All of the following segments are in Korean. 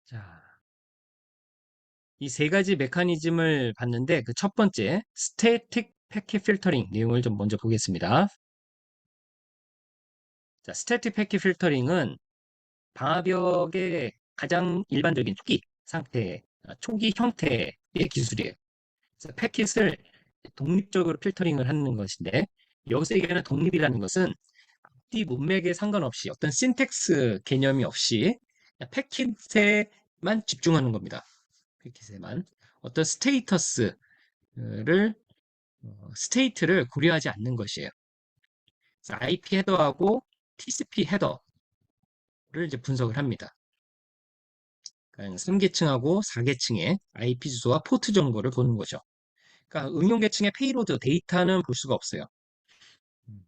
자, 이 세 가지 메커니즘을 봤는데 그 첫 번째 스태틱 패킷 필터링 내용을 좀 먼저 보겠습니다. 자, 스태틱 패킷 필터링은 방화벽의 가장 일반적인 초기 형태의 기술이에요. 그래서 패킷을 독립적으로 필터링을 하는 것인데 여기서 얘기하는 독립이라는 것은 앞뒤 문맥에 상관없이 어떤 신텍스 개념이 없이 그냥 패킷에만 집중하는 겁니다. 패킷에만 어떤 스테이트를 고려하지 않는 것이에요. 그래서 IP 헤더하고 TCP 헤더를 이제 분석을 합니다. 그러니까 3계층하고 4계층의 IP 주소와 포트 정보를 보는 거죠. 그러니까 응용 계층의 페이로드 데이터는 볼 수가 없어요. 음.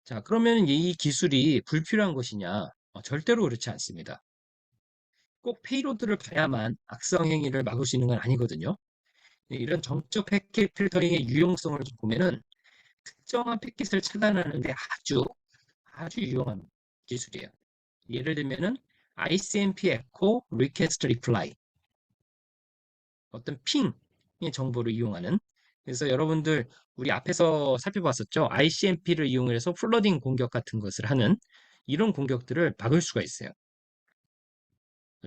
자, 그러면 이 기술이 불필요한 것이냐? 절대로 그렇지 않습니다. 꼭 페이로드를 봐야만 악성 행위를 막을 수 있는 건 아니거든요. 이런 정적 패킷 필터링의 유용성을 좀 보면은 특정한 패킷을 차단하는 데 아주 유용한 기술이에요. 예를 들면은 ICMP echo request reply 어떤 핑의 정보를 이용하는 그래서 여러분들 우리 앞에서 살펴봤었죠. ICMP를 이용해서 플러딩 공격 같은 것을 하는 이런 공격들을 막을 수가 있어요.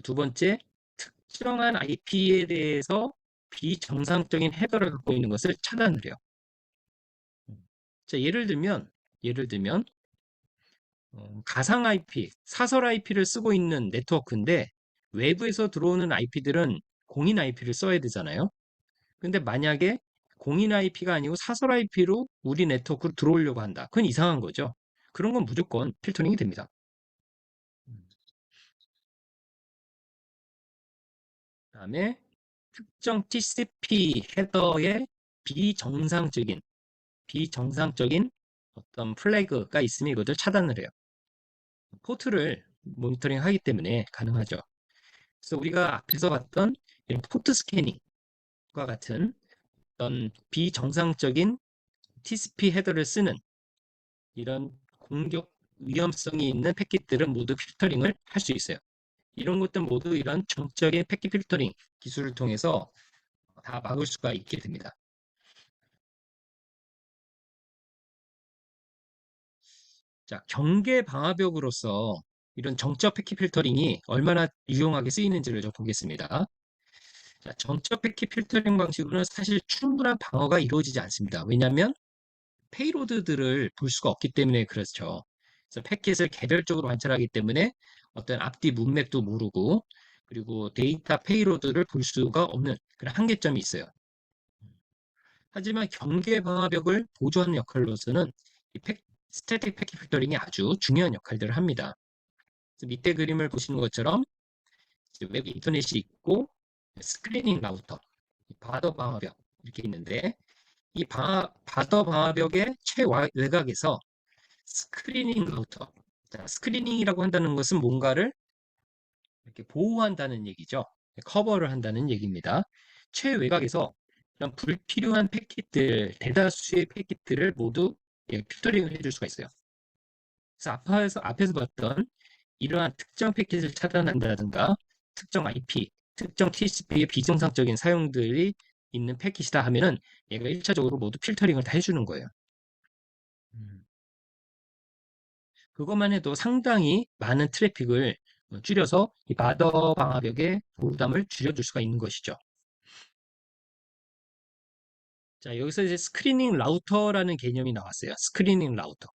두 번째, 특정한 IP에 대해서 비정상적인 헤더를 갖고 있는 것을 차단을 해요. 자, 예를 들면 가상 IP, 사설 IP를 쓰고 있는 네트워크인데 외부에서 들어오는 IP들은 공인 IP를 써야 되잖아요. 근데 만약에 공인 IP가 아니고 사설 IP로 우리 네트워크로 들어오려고 한다. 그건 이상한 거죠. 그런 건 무조건 필터링이 됩니다. 그다음에 특정 TCP 헤더에 비정상적인 비정상적인 어떤 플래그가 있으면 이것을 차단을 해요. 포트를 모니터링 하기 때문에 가능하죠. 그래서 우리가 앞에서 봤던 이런 포트 스캐닝과 같은 어떤 비정상적인 TCP 헤더를 쓰는 이런 공격 위험성이 있는 패킷들은 모두 필터링을 할 수 있어요. 이런 것들 모두 이런 정적인 패킷 필터링 기술을 통해서 다 막을 수가 있게 됩니다. 자, 경계 방화벽으로서 이런 정적 패킷 필터링이 얼마나 유용하게 쓰이는지를 좀 보겠습니다. 자, 정적 패킷 필터링 방식으로는 사실 충분한 방어가 이루어지지 않습니다. 왜냐하면 페이로드들을 볼 수가 없기 때문에 그렇죠. 그래서 패킷을 개별적으로 관찰하기 때문에 어떤 앞뒤 문맥도 모르고 그리고 데이터 페이로드를 볼 수가 없는 그런 한계점이 있어요. 하지만 경계 방화벽을 보조하는 역할로서는 이 스태틱 패킷 필터링이 아주 중요한 역할들을 합니다. 그래서 밑에 그림을 보시는 것처럼 웹 인터넷이 있고 스크리닝 라우터, 바더 방화벽 이렇게 있는데 이 바더 방화벽의 최외곽에서 스크리닝 라우터. 자, 스크리닝이라고 한다는 것은 뭔가를 이렇게 보호한다는 얘기죠. 커버를 한다는 얘기입니다. 최외곽에서 이런 불필요한 패킷들, 대다수의 패킷들을 모두 필터링을 해줄 수가 있어요. 그래서 앞에서 봤던 이러한 특정 패킷을 차단한다든가 특정 IP, 특정 TCP의 비정상적인 사용들이 있는 패킷이다 하면은 얘가 1차적으로 모두 필터링을 다 해주는 거예요. 음. 그것만 해도 상당히 많은 트래픽을 줄여서 이 바더 방화벽의 부담을 줄여줄 수가 있는 것이죠. 자, 여기서 이제 스크리닝 라우터라는 개념이 나왔어요. 스크리닝 라우터.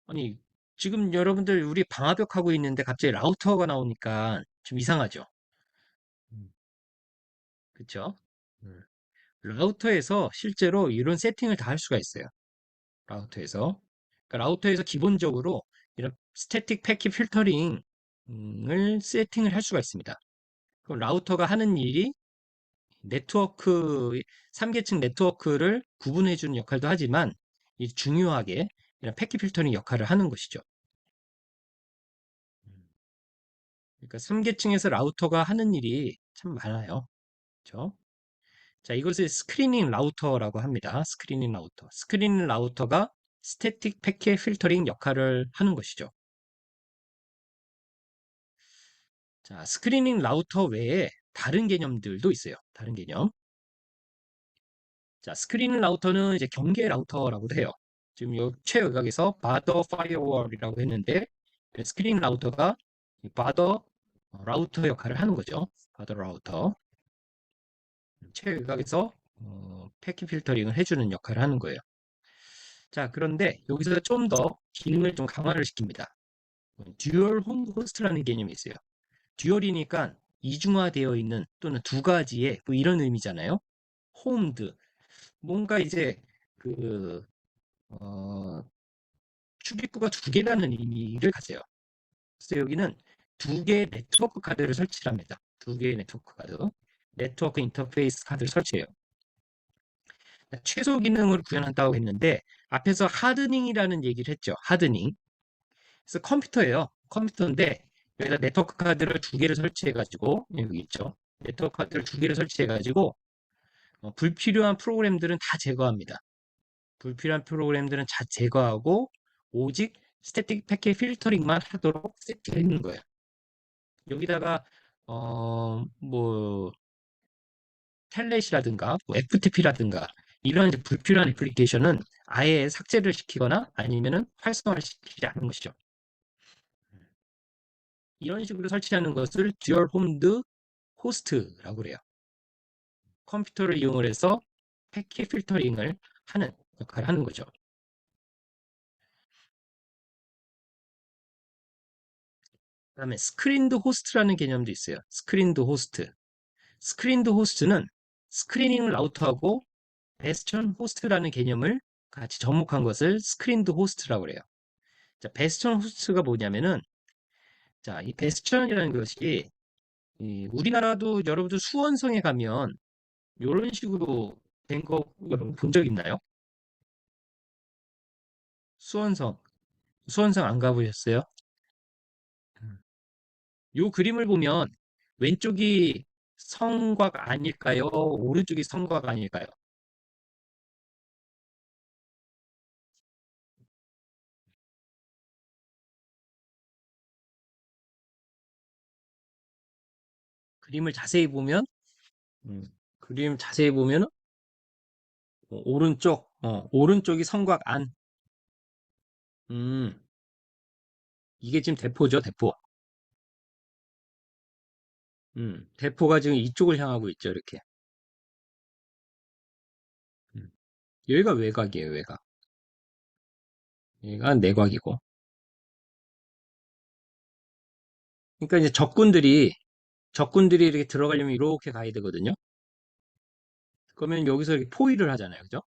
아니, 지금 여러분들 우리 방화벽 하고 있는데 갑자기 라우터가 나오니까 좀 이상하죠? 음. 그쵸? 음. 라우터에서 실제로 이런 세팅을 다 할 수가 있어요. 라우터에서. 그러니까 라우터에서 기본적으로 이런 스태틱 패킷 필터링을 세팅을 할 수가 있습니다. 그럼 라우터가 하는 일이 네트워크, 3계층 네트워크를 구분해 주는 역할도 하지만 이 중요하게 이런 패킷 필터링 역할을 하는 것이죠. 그러니까 3계층에서 라우터가 하는 일이 참 많아요. 그렇죠? 자, 이것을 스크리닝 라우터라고 합니다. 스크리닝 라우터. 스크리닝 라우터가 스태틱 패킷 필터링 역할을 하는 것이죠. 자, 스크리닝 라우터 외에 다른 개념들도 있어요. 다른 개념. 자, 스크리닝 라우터는 이제 경계 라우터라고도 해요. 지금 요 최외곽에서 바더 파이어월이라고 했는데 스크리닝 라우터가 이 바더 라우터 역할을 하는 거죠. 바더 라우터. 최외곽에서 패킷 필터링을 해주는 역할을 하는 거예요. 자, 그런데 여기서 좀 더 기능을 좀 강화를 시킵니다. 듀얼 홈 호스트라는 개념이 있어요. 듀얼이니까 이중화되어 있는 또는 두 가지의 뭐 이런 의미잖아요. 홈드. 뭔가 이제 그 어, 출입구가 두 개라는 의미를 가져요. 그래서 여기는 두 개의 네트워크 카드를 설치를 합니다. 두 개의 네트워크 카드. 네트워크 인터페이스 카드를 설치해요. 최소 기능을 구현한다고 했는데 앞에서 하드닝이라는 얘기를 했죠. 하드닝. 그래서 컴퓨터예요. 컴퓨터인데 여기다 네트워크 카드를 두 개를 설치해가지고 여기 있죠. 네트워크 카드를 두 개를 설치해가지고 불필요한 프로그램들은 다 제거합니다. 불필요한 프로그램들은 다 제거하고 오직 스태틱 패킷 필터링만 하도록 세팅해 놓는 거예요. 여기다가 뭐 텔넷이라든가 뭐 FTP라든가 이런 이제 불필요한 애플리케이션은 아예 삭제를 시키거나 아니면은 활성화를 시키지 않는 것이죠. 이런 식으로 설치하는 것을 듀얼 홈드 호스트라고 그래요. 컴퓨터를 이용을 해서 패킷 필터링을 하는 역할을 하는 거죠. 그다음에 스크린드 호스트라는 개념도 있어요. 스크린드 호스트. 스크린드 호스트는 스크리닝 라우터하고 베스천 호스트라는 개념을 같이 접목한 것을 스크린드 호스트라고 그래요. 자, 베스천 호스트가 뭐냐면은 자, 이 베스천이라는 것이 우리나라도 여러분들 수원성에 가면 이런 식으로 된 거 여러분 본 적 있나요? 수원성. 수원성 안 가보셨어요? 음. 요 그림을 보면 왼쪽이 성곽 아닐까요? 오른쪽이 성곽 아닐까요? 그림을 자세히 보면 음, 그림 자세히 보면 오른쪽이 성곽 안. 음, 이게 지금 대포죠, 대포. 대포가 지금 이쪽을 향하고 있죠, 이렇게. 음, 여기가 외곽이에요, 외곽. 여기가 내곽이고. 그러니까 이제 적군들이 이렇게 들어가려면 이렇게 가야 되거든요. 그러면 여기서 이렇게 포위를 하잖아요, 그죠?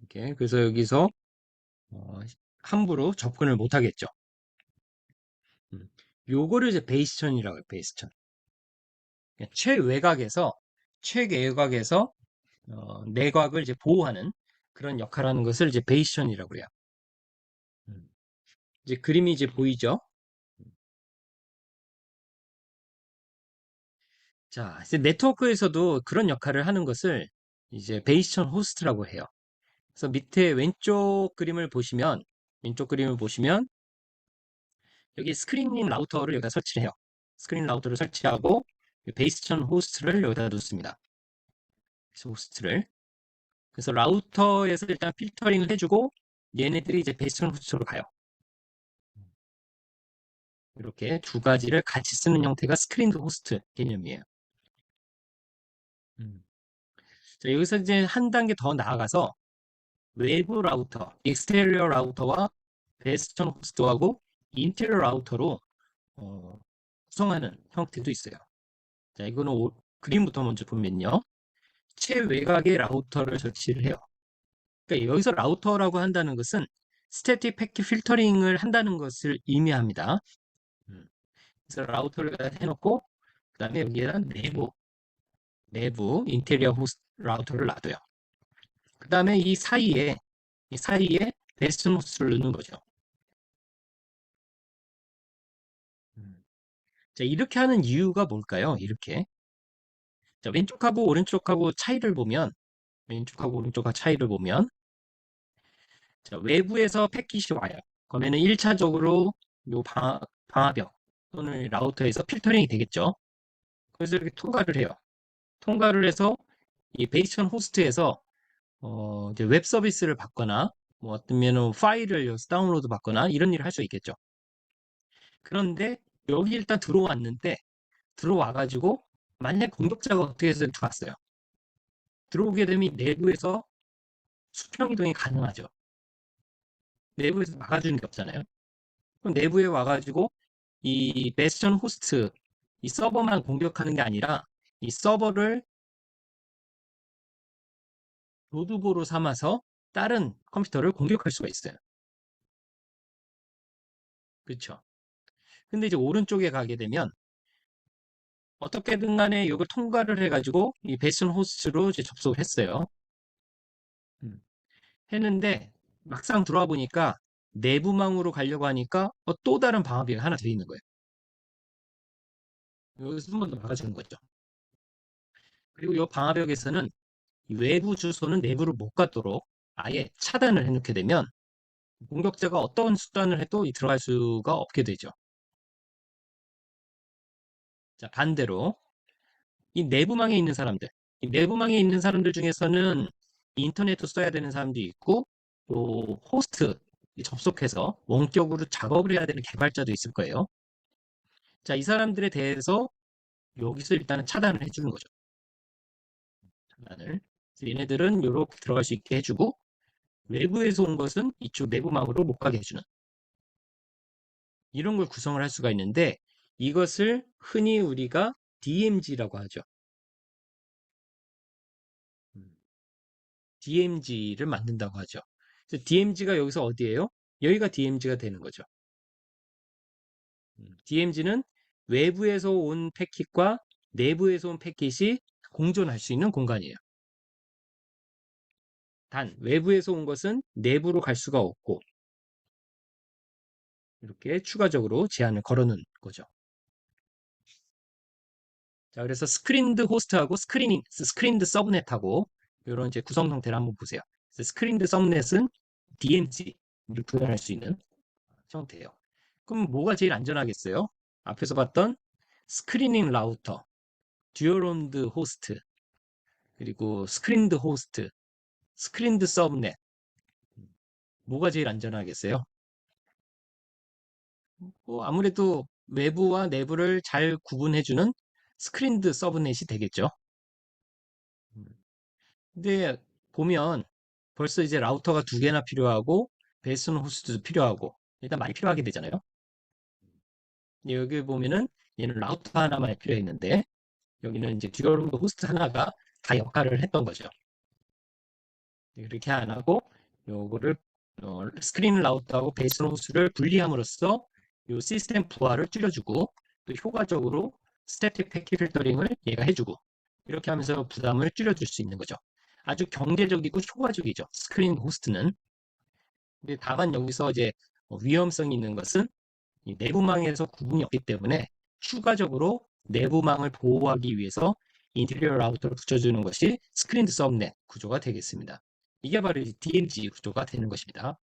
이렇게. 그래서 여기서 어, 함부로 접근을 못 하겠죠. 음, 요거를 이제 베이스천이라고 해요, 베이스천. 그러니까 최외곽에서 내곽을 이제 보호하는 그런 역할을 하는 것을 이제 베이스천이라고 해요. 음, 이제 그림이 이제 보이죠? 자, 이제 네트워크에서도 그런 역할을 하는 것을 이제 베이스천 호스트라고 해요. 그래서 밑에 왼쪽 그림을 보시면 여기 스크리닝 라우터를 여기다 설치를 해요. 스크린 라우터를 설치하고 베이스천 호스트를 여기다 놓습니다. 호스트를. 그래서 라우터에서 일단 필터링을 해주고 얘네들이 이제 베이스천 호스트로 가요. 이렇게 두 가지를 같이 쓰는 형태가 스크린 호스트 개념이에요. 음. 자, 여기서 이제 한 단계 더 나아가서 외부 라우터, 익스테리어 라우터와 베스천 호스트하고 인테리어 라우터로 어, 구성하는 형태도 있어요. 자, 이거는 그림부터 먼저 보면요. 최외곽에 라우터를 설치를 해요. 그러니까 여기서 라우터라고 한다는 것은 스태틱 패킷 필터링을 한다는 것을 의미합니다. 음, 그래서 라우터를 해놓고 그다음에 여기에다 내부 인테리어 호스트 라우터를 놔둬요. 그다음에 이 사이에 베스천 호스트를 넣는 거죠. 음. 자, 이렇게 하는 이유가 뭘까요? 이렇게. 자, 왼쪽하고 오른쪽과 차이를 보면, 자, 외부에서 패킷이 와요. 그러면은 1차적으로 요 방화벽, 또는 라우터에서 필터링이 되겠죠. 그래서 이렇게 통과를 해요. 통과를 해서 이 베이스천 호스트에서 이제 웹 서비스를 받거나 뭐 어쩌면 파일을 여기서 다운로드 받거나 이런 일을 할 수 있겠죠. 그런데 여기 일단 들어왔는데 들어와가지고 만약 공격자가 어떻게 해서 들어왔어요. 들어오게 되면 내부에서 수평 이동이 가능하죠. 내부에서 막아주는 게 없잖아요. 그럼 내부에 와가지고 이 베스천 호스트 이 서버만 공격하는 게 아니라 이 서버를 로드보로 삼아서 다른 컴퓨터를 공격할 수가 있어요. 그렇죠. 근데 이제 오른쪽에 가게 되면 어떻게든 간에 이걸 통과를 해가지고 이 베스천 호스트로 이제 접속을 했어요. 음. 했는데 막상 들어와 보니까 내부망으로 가려고 하니까 또 다른 방어비가 하나 더 있는 거예요. 여기서 한 번 더 막아주는 거죠. 그리고 이 방화벽에서는 외부 주소는 내부를 못 가도록 아예 차단을 해놓게 되면 공격자가 어떤 수단을 해도 들어갈 수가 없게 되죠. 자, 반대로 이 내부망에 있는 사람들, 이 내부망에 있는 사람들 중에서는 인터넷도 써야 되는 사람도 있고 또 호스트 접속해서 원격으로 작업을 해야 되는 개발자도 있을 거예요. 자, 이 사람들에 대해서 여기서 일단은 차단을 해주는 거죠. 차단을. 그래서 얘네들은 이렇게 들어갈 수 있게 해주고 외부에서 온 것은 이쪽 내부망으로 못 가게 해주는 이런 걸 구성을 할 수가 있는데 이것을 흔히 우리가 DMZ라고 하죠. DMZ를 만든다고 하죠. 그래서 DMZ가 여기서 어디예요? 여기가 DMZ가 되는 거죠. DMZ는 외부에서 온 패킷과 내부에서 온 패킷이 공존할 수 있는 공간이에요. 단 외부에서 온 것은 내부로 갈 수가 없고 이렇게 추가적으로 제한을 걸어놓은 거죠. 자, 그래서 스크린드 호스트하고 스크린드 서브넷하고 이런 이제 구성 형태를 한번 보세요. 스크린드 서브넷은 DMZ를 구현할 수 있는 형태예요. 그럼 뭐가 제일 안전하겠어요? 앞에서 봤던 스크리닝 라우터, 듀얼온드 호스트, 그리고 스크린드 호스트, 스크린드 서브넷. 뭐가 제일 안전하겠어요? 아무래도 외부와 내부를 잘 구분해주는 스크린드 서브넷이 되겠죠. 근데 보면 벌써 이제 라우터가 두 개나 필요하고 베이스 호스트도 필요하고 일단 많이 필요하게 되잖아요. 여기 보면은 얘는 라우터 하나만 필요했는데 여기는 이제 듀얼 호스트 하나가 다 역할을 했던 거죠. 그렇게 안 하고 요거를 스크린 라우터하고 베이스 호스트를 분리함으로써 요 시스템 부하를 줄여주고 또 효과적으로 스태틱 패킷 필터링을 얘가 해주고 이렇게 하면서 부담을 줄여줄 수 있는 거죠. 아주 경제적이고 효과적이죠. 스크린 호스트는. 근데 다만 여기서 이제 위험성이 있는 것은 이 내부망에서 구분이 없기 때문에 추가적으로 내부망을 보호하기 위해서 인테리어 라우터를 붙여주는 것이 스크린 서브넷 구조가 되겠습니다. 이게 바로 DMZ 구조가 되는 것입니다.